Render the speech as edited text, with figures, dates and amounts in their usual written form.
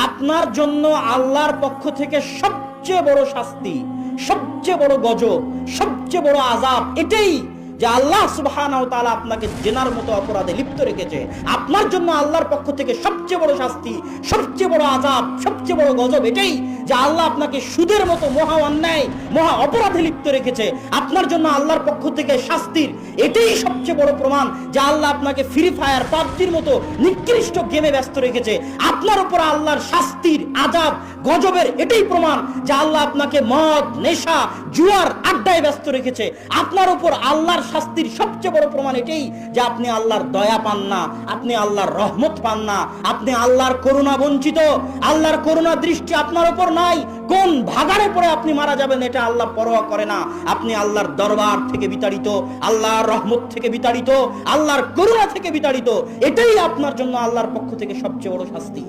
আপনার জন্য আল্লাহর পক্ষ থেকে সবচেয়ে বড় শাস্তি, সবচেয়ে বড় গজব, সবচেয়ে বড় আযাব এটাই যে আল্লাহ সুবহানাহু ওয়া তাআলা আপনাকে জেনার মতো অপরাধে লিপ্ত রেখেছে। আপনার জন্য আল্লাহর পক্ষ থেকে সবচেয়ে বড় শাস্তি, সবচেয়ে বড় আযাব, সবচেয়ে বড় গজব এটাই যে আল্লাহ আপনাকে সুদের মতো মহা অন্যায়, মহা অপরাধে লিপ্ত রেখেছে। আপনার জন্য আল্লাহর পক্ষ থেকে শাস্তির এটাই সবচেয়ে বড় প্রমাণ যে আল্লাহ আপনাকে ফ্রি ফায়ার, পাবজির মতো নিকৃষ্ট গেমে ব্যস্ত রেখেছে। আপনার উপর আল্লাহর শাস্তির, আযাব, গজবের এটাই প্রমাণ যে আল্লাহ আপনাকে মদ, নেশা, জুয়ার আড্ডায় ব্যস্ত রেখেছে। আপনার উপর আল্লাহর শাস্তির সবচেয়ে বড় প্রমাণ এটাই যে আপনি আল্লাহর দয়া পান না, আপনি আল্লাহর রহমত পান না, আপনি আল্লাহর করুণা বঞ্চিত। আল্লাহর করুণা দৃষ্টি আপনার উপর নাই। কোন ভাগাড়ে পড়ে আপনি মারা যাবেন এটা আল্লাহ পরোয়া করে না। আপনি আল্লাহর দরবার থেকে বিতাড়িত, আল্লাহর রহমত থেকে বিতাড়িত, আল্লাহর করুণা থেকে বিতাড়িত। এটাই আপনার জন্য আল্লাহর পক্ষ থেকে সবচেয়ে বড় শাস্তি।